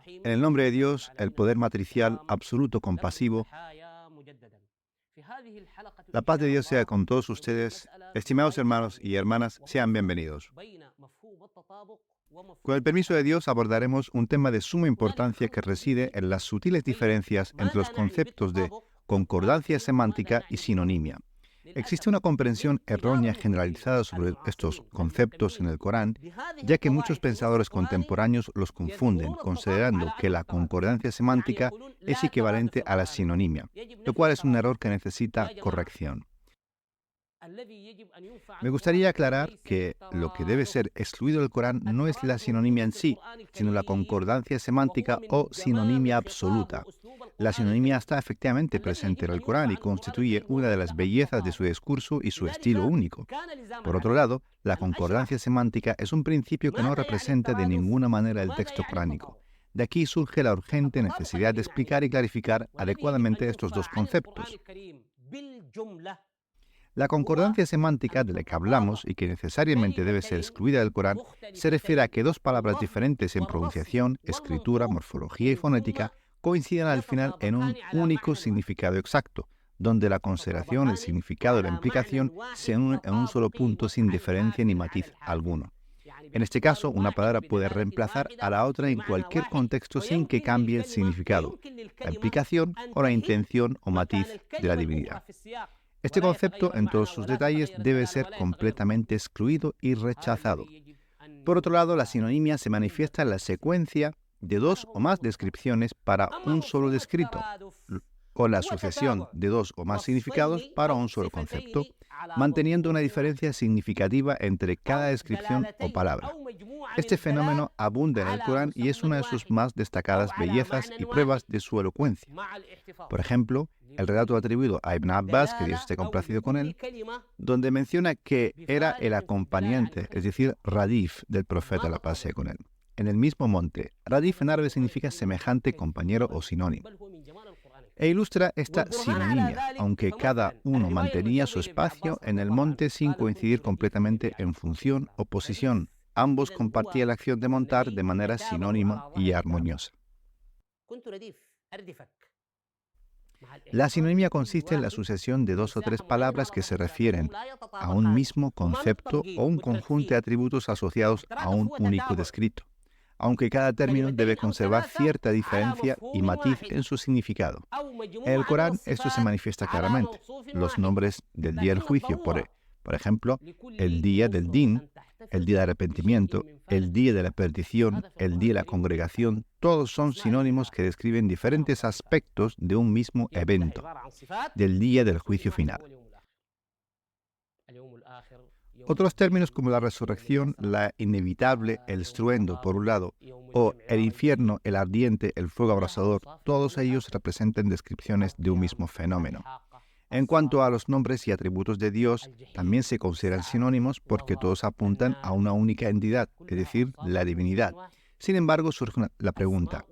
En el nombre de Dios, el poder matricial, absoluto, compasivo. La paz de Dios sea con todos ustedes. Estimados hermanos y hermanas, sean bienvenidos. Con el permiso de Dios abordaremos un tema de suma importancia que reside en las sutiles diferencias entre los conceptos de concordancia semántica y sinonimia. Existe una comprensión errónea generalizada sobre estos conceptos en el Corán, ya que muchos pensadores contemporáneos los confunden, considerando que la concordancia semántica es equivalente a la sinonimia, lo cual es un error que necesita corrección. Me gustaría aclarar que lo que debe ser excluido del Corán no es la sinonimia en sí, sino la concordancia semántica o sinonimia absoluta. La sinonimia está efectivamente presente en el Corán y constituye una de las bellezas de su discurso y su estilo único. Por otro lado, la concordancia semántica es un principio que no representa de ninguna manera el texto coránico. De aquí surge la urgente necesidad de explicar y clarificar adecuadamente estos dos conceptos. La concordancia semántica de la que hablamos y que necesariamente debe ser excluida del Corán se refiere a que dos palabras diferentes en pronunciación, escritura, morfología y fonética coincidan al final en un único significado exacto, donde la consideración, el significado y la implicación se unen en un solo punto sin diferencia ni matiz alguno. En este caso, una palabra puede reemplazar a la otra en cualquier contexto sin que cambie el significado, la implicación o la intención o matiz de la divinidad. Este concepto, en todos sus detalles, debe ser completamente excluido y rechazado. Por otro lado, la sinonimia se manifiesta en la secuencia de dos o más descripciones para un solo descrito, o la sucesión de dos o más significados para un solo concepto, manteniendo una diferencia significativa entre cada descripción o palabra. Este fenómeno abunda en el Corán y es una de sus más destacadas bellezas y pruebas de su elocuencia. Por ejemplo, el relato atribuido a Ibn Abbas, que Dios esté complacido con él, donde menciona que era el acompañante, es decir, radif del profeta, la paz sea con él, en el mismo monte. Radif en árabe significa semejante, compañero o sinónimo. E ilustra esta sinonimia, aunque cada uno mantenía su espacio en el monte sin coincidir completamente en función o posición. Ambos compartían la acción de montar de manera sinónima y armoniosa. La sinonimia consiste en la sucesión de dos o tres palabras que se refieren a un mismo concepto o un conjunto de atributos asociados a un único descrito, aunque cada término debe conservar cierta diferencia y matiz en su significado. En el Corán esto se manifiesta claramente. Los nombres del día del juicio, por ejemplo, el día del din, el día del arrepentimiento, el día de la perdición, el día de la congregación, todos son sinónimos que describen diferentes aspectos de un mismo evento, del día del juicio final. Otros términos como la resurrección, la inevitable, el estruendo, por un lado, o el infierno, el ardiente, el fuego abrasador, todos ellos representan descripciones de un mismo fenómeno. En cuanto a los nombres y atributos de Dios, también se consideran sinónimos porque todos apuntan a una única entidad, es decir, la divinidad. Sin embargo, surge la pregunta,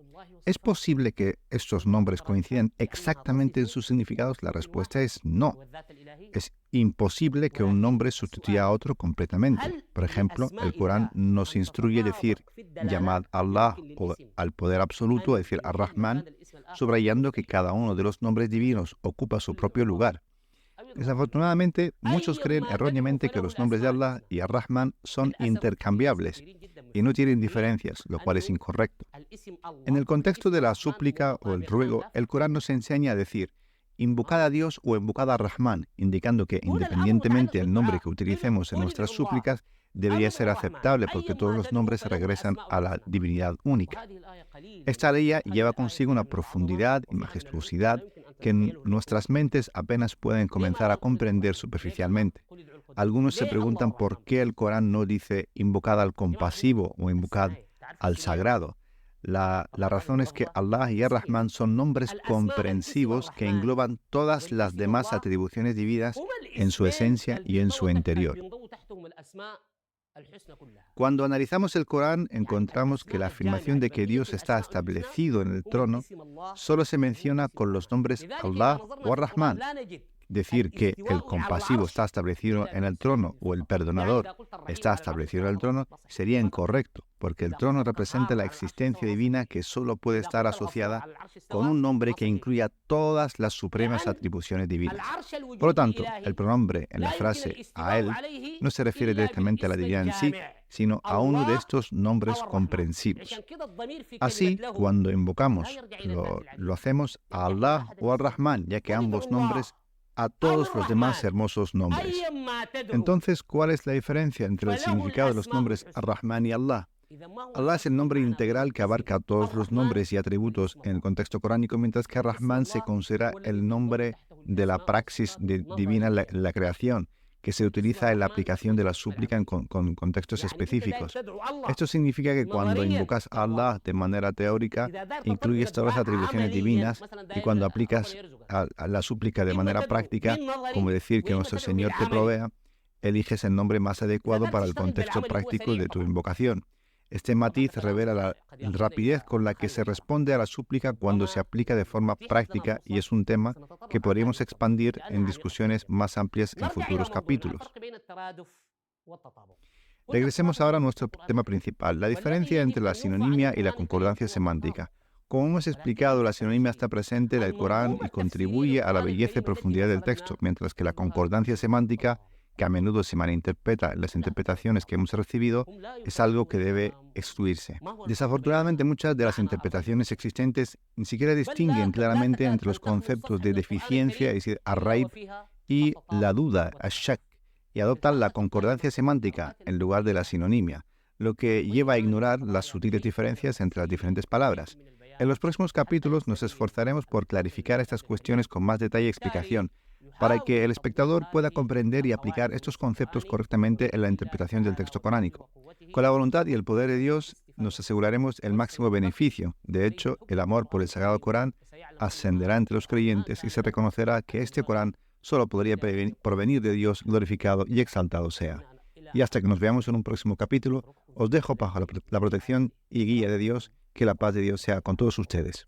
¿es posible que estos nombres coincidan exactamente en sus significados? La respuesta es no. Es imposible que un nombre sustituya a otro completamente. Por ejemplo, el Corán nos instruye a decir llamad a Allah o al poder absoluto, es decir, Ar-Rahman, subrayando que cada uno de los nombres divinos ocupa su propio lugar. Desafortunadamente, muchos creen erróneamente que los nombres de Allah y Ar-Rahman son intercambiables y no tienen diferencias, lo cual es incorrecto. En el contexto de la súplica o el ruego, el Corán nos enseña a decir invocad a Dios o invocad a Rahman, indicando que independientemente del nombre que utilicemos en nuestras súplicas, debería ser aceptable porque todos los nombres regresan a la divinidad única. Esta ley lleva consigo una profundidad y majestuosidad que nuestras mentes apenas pueden comenzar a comprender superficialmente. Algunos se preguntan por qué el Corán no dice invocad al compasivo o invocad al sagrado. La razón es que Allah y Ar-Rahman son nombres comprensivos que engloban todas las demás atribuciones divinas en su esencia y en su interior. Cuando analizamos el Corán, encontramos que la afirmación de que Dios está establecido en el trono solo se menciona con los nombres Allah o Ar-Rahman. Decir que el compasivo está establecido en el trono o el perdonador está establecido en el trono sería incorrecto. porque el trono representa la existencia divina que solo puede estar asociada con un nombre que incluya todas las supremas atribuciones divinas. Por lo tanto, el pronombre en la frase a él no se refiere directamente a la divinidad en sí, sino a uno de estos nombres comprensibles. Así, cuando invocamos, lo hacemos a Allah o al Rahman, ya que ambos nombres a todos los demás hermosos nombres. Entonces, ¿cuál es la diferencia entre el significado de los nombres Ar-Rahman y Allah? Allah es el nombre integral que abarca todos los nombres y atributos en el contexto coránico, mientras que Ar-Rahman se considera el nombre de la praxis divina en la creación, que se utiliza en la aplicación de la súplica con contextos específicos. Esto significa que cuando invocas a Allah de manera teórica, incluyes todas las atribuciones divinas, y cuando aplicas a la súplica de manera práctica, como decir que nuestro Señor te provea, eliges el nombre más adecuado para el contexto práctico de tu invocación. Este matiz revela la rapidez con la que se responde a la súplica cuando se aplica de forma práctica, y es un tema que podríamos expandir en discusiones más amplias en futuros capítulos. Regresemos ahora a nuestro tema principal, la diferencia entre la sinonimia y la concordancia semántica. Como hemos explicado, la sinonimia está presente en el Corán y contribuye a la belleza y profundidad del texto, mientras que la concordancia semántica, que a menudo se malinterpreta en las interpretaciones que hemos recibido, es algo que debe excluirse. Desafortunadamente, muchas de las interpretaciones existentes ni siquiera distinguen claramente entre los conceptos de deficiencia, es decir, ar-raib, y la duda, ash-shak, y adoptan la concordancia semántica en lugar de la sinonimia, lo que lleva a ignorar las sutiles diferencias entre las diferentes palabras. En los próximos capítulos nos esforzaremos por clarificar estas cuestiones con más detalle y explicación, para que el espectador pueda comprender y aplicar estos conceptos correctamente en la interpretación del texto coránico. Con la voluntad y el poder de Dios nos aseguraremos el máximo beneficio. De hecho, el amor por el Sagrado Corán ascenderá entre los creyentes y se reconocerá que este Corán solo podría provenir de Dios, glorificado y exaltado sea. Y hasta que nos veamos en un próximo capítulo, os dejo bajo la protección y guía de Dios. Que la paz de Dios sea con todos ustedes.